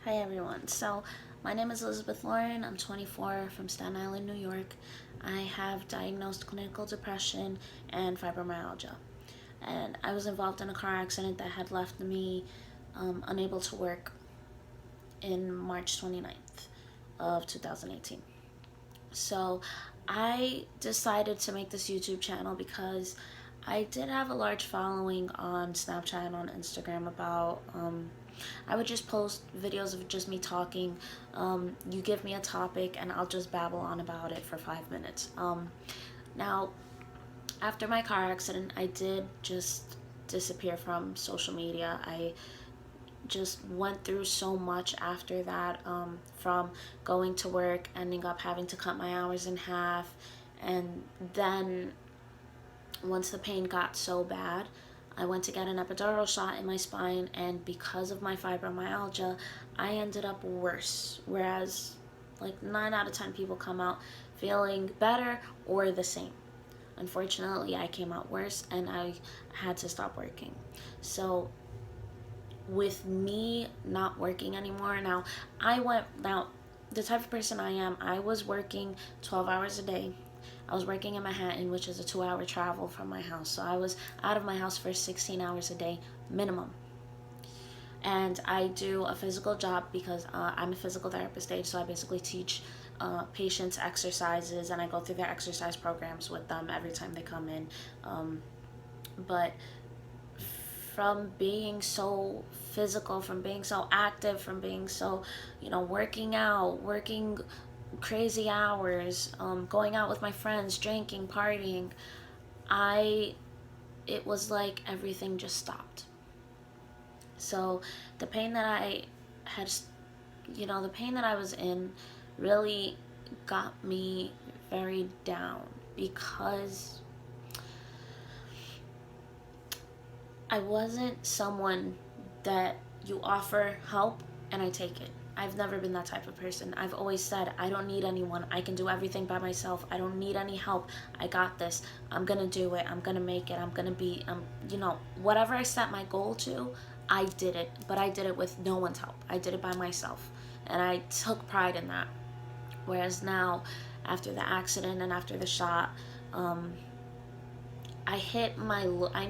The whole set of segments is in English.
Hi everyone. So my name is Elizabeth Lauren. I'm 24 from Staten Island, New York. I have diagnosed clinical depression and fibromyalgia. And I was involved in a car accident that had left me unable to work in March 29th of 2018. So I decided to make this YouTube channel because I did have a large following on Snapchat and on Instagram about I would just post videos of just me talking. You give me a topic and I'll just babble on about it for 5 minutes. Now, after my car accident, I did just disappear from social media. I just went through so much after that, from going to work, ending up having to cut my hours in half, and then once the pain got so bad, I went to get an epidural shot in my spine, and because of my fibromyalgia, I ended up worse. Whereas, like 9 out of 10 people come out feeling better or the same. Unfortunately, I came out worse and I had to stop working. So, with me not working anymore, now, the type of person I am, I was working 12 hours a day. I was working in Manhattan, which is a 2-hour travel from my house. So I was out of my house for 16 hours a day minimum. And I do a physical job because I'm a physical therapist aide, so I basically teach patients exercises and I go through their exercise programs with them every time they come in. But from being so physical, from being so active, from being so, working out, working crazy hours, going out with my friends, drinking, partying, it was like everything just stopped. So the pain that I had, the pain that I was in really got me very down because I wasn't someone that you offer help and I take it. I've never been that type of person. I've always said, I don't need anyone. I can do everything by myself. I don't need any help. I got this. I'm going to do it. I'm going to make it. I'm going to be, whatever I set my goal to, I did it. But I did it with no one's help. I did it by myself. And I took pride in that. Whereas now, after the accident and after the shot, I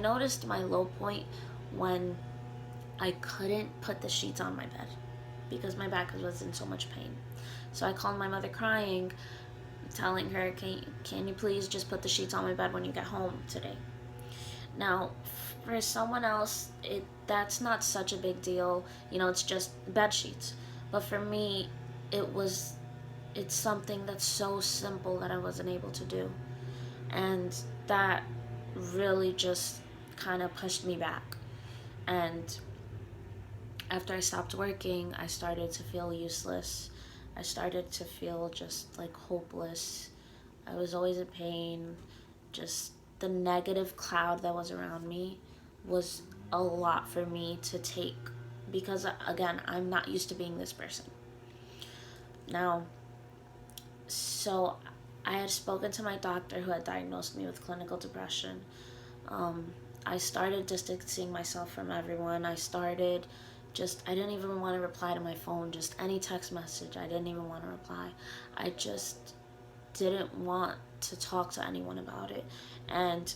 noticed my low point when I couldn't put the sheets on my bed because my back was in so much pain. So I called my mother crying, telling her, can you please just put the sheets on my bed when you get home today? Now, for someone else, that's not such a big deal. It's just bed sheets. But for me, it's something that's so simple that I wasn't able to do. And that really just kind of pushed me back. And after I stopped working, I started to feel useless. I started to feel just like hopeless. I was always in pain. Just the negative cloud that was around me was a lot for me to take because, again, I'm not used to being this person. Now, so I had spoken to my doctor who had diagnosed me with clinical depression. I started distancing myself from everyone. I didn't even want to reply to my phone, just any text message. I didn't even want to reply. I just didn't want to talk to anyone about it. And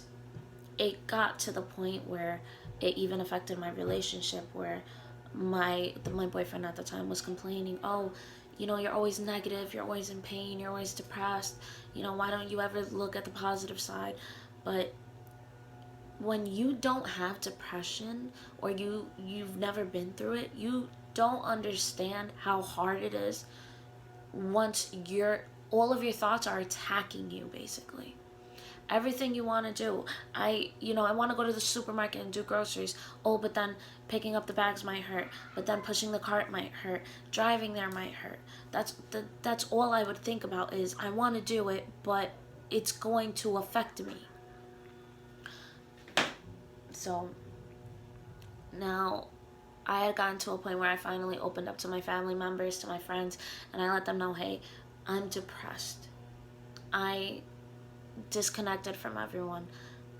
it got to the point where it even affected my relationship, where my boyfriend at the time was complaining, oh, you're always negative, you're always in pain, you're always depressed, why don't you ever look at the positive side? But when you don't have depression or you've never been through it, you don't understand how hard it is once all of your thoughts are attacking you, basically. Everything you want to do. I want to go to the supermarket and do groceries. Oh, but then picking up the bags might hurt. But then pushing the cart might hurt. Driving there might hurt. That's all I would think about is I want to do it, but it's going to affect me. So now I had gotten to a point where I finally opened up to my family members, to my friends, and I let them know, hey, I'm depressed. I disconnected from everyone.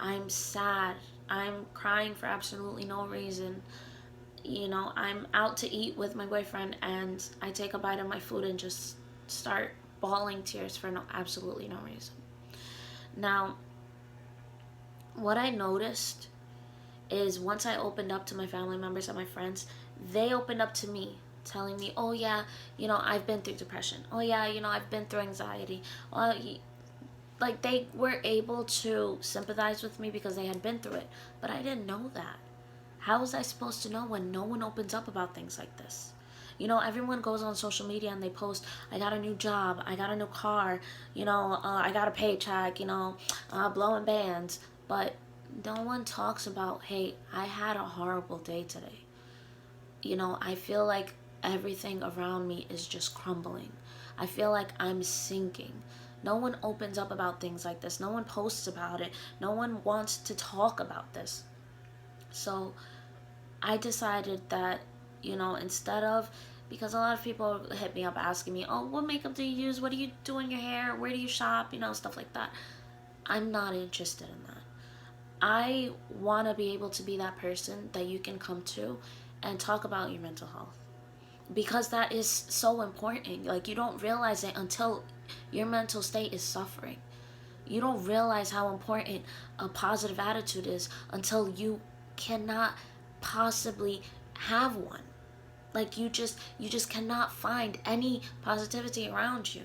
I'm sad. I'm crying for absolutely no reason. I'm out to eat with my boyfriend and I take a bite of my food and just start bawling tears for absolutely no reason. Now, what I noticed is once I opened up to my family members and my friends, they opened up to me, telling me, oh yeah, I've been through depression. Oh yeah, I've been through anxiety. Well, like they were able to sympathize with me because they had been through it, but I didn't know that. How was I supposed to know when no one opens up about things like this? Everyone goes on social media and they post, I got a new job, I got a new car, I got a paycheck, blowing bands. But no one talks about, hey, I had a horrible day today. I feel like everything around me is just crumbling. I feel like I'm sinking. No one opens up about things like this. No one posts about it. No one wants to talk about this. So I decided that, instead of, because a lot of people hit me up asking me, oh, what makeup do you use? What do you do in your hair? Where do you shop? Stuff like that. I'm not interested in that. I want to be able to be that person that you can come to and talk about your mental health, because that is so important. Like, you don't realize it until your mental state is suffering. You don't realize how important a positive attitude is until you cannot possibly have one. Like, you just cannot find any positivity around you.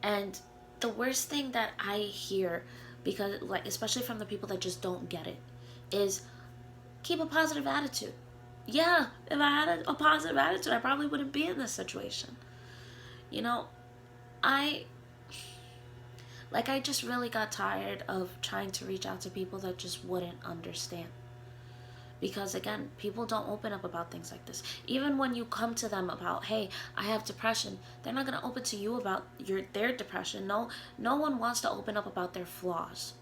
And the worst thing that I hear, because like especially from the people that just don't get it, is keep a positive attitude. Yeah, if I had a positive attitude, I probably wouldn't be in this situation. You know, I I just really got tired of trying to reach out to people that just wouldn't understand. Because again, people don't open up about things like this. Even when you come to them about, hey, I have depression, they're not going to open to you about their depression. No one wants to open up about their flaws.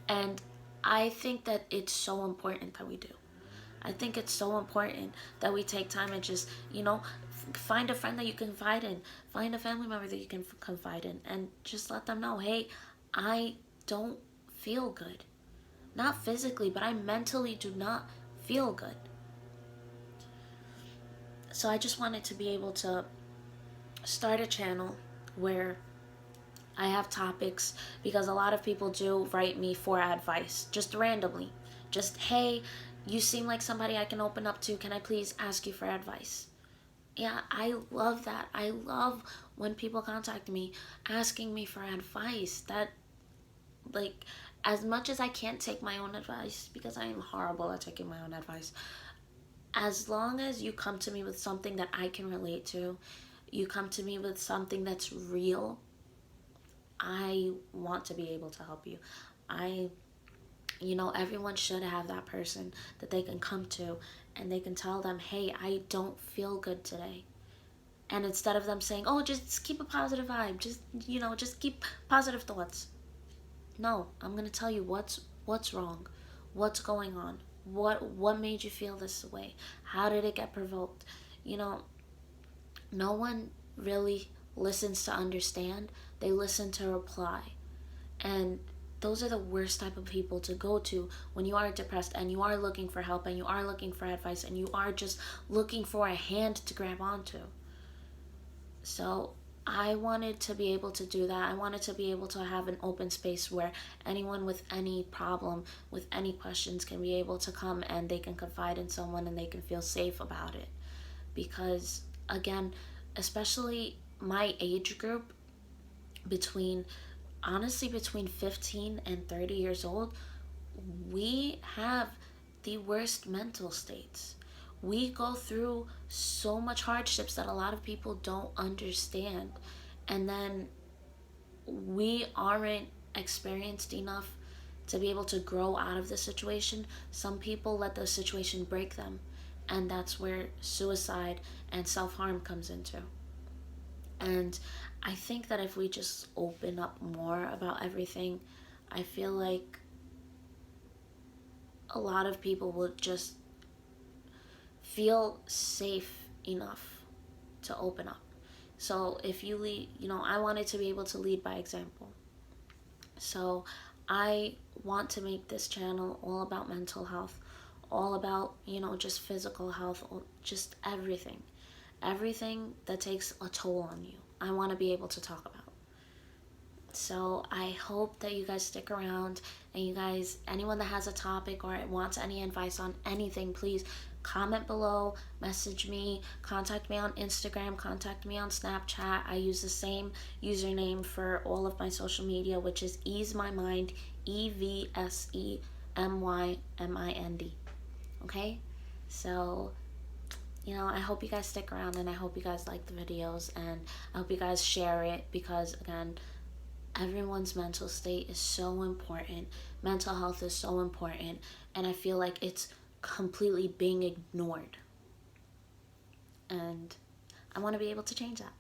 And I think that it's so important that we do. I think it's so important that we take time and just, find a friend that you can confide in, find a family member that you can confide in, and just let them know, hey, I don't feel good. Not physically, but I mentally do not feel good. So I just wanted to be able to start a channel where I have topics, because a lot of people do write me for advice, just randomly. Just, hey, you seem like somebody I can open up to. Can I please ask you for advice? Yeah, I love that. I love when people contact me asking me for advice. That, like, as much as I can't take my own advice, because I am horrible at taking my own advice, as long as you come to me with something that I can relate to, you come to me with something that's real, I want to be able to help you. I, everyone should have that person that they can come to and they can tell them, hey, I don't feel good today. And instead of them saying, oh, just keep a positive vibe, just keep positive thoughts. No, I'm going to tell you what's wrong, what's going on, what made you feel this way, how did it get provoked. No one really listens to understand, they listen to reply. And those are the worst type of people to go to when you are depressed and you are looking for help and you are looking for advice and you are just looking for a hand to grab onto. So I wanted to be able to do that. I wanted to be able to have an open space where anyone with any problem, with any questions, can be able to come and they can confide in someone and they can feel safe about it. Because again, especially my age group, between 15 and 30 years old, we have the worst mental states. We go through so much hardships that a lot of people don't understand. And then we aren't experienced enough to be able to grow out of the situation. Some people let the situation break them. And that's where suicide and self-harm comes into. And I think that if we just open up more about everything, I feel like a lot of people will just feel safe enough to open up. So if you lead, I wanted to be able to lead by example. So I want to make this channel all about mental health, all about, just physical health, just everything. Everything that takes a toll on you, I want to be able to talk about. So I hope that you guys stick around, and you guys, anyone that has a topic or wants any advice on anything, please comment below, message me, contact me on Instagram, contact me on Snapchat. I use the same username for all of my social media, which is Ease My Mind, EVSEMYMIND. Okay? So, I hope you guys stick around, and I hope you guys like the videos, and I hope you guys share it, because again, everyone's mental state is so important. Mental health is so important, and I feel like it's completely being ignored. And I want to be able to change that.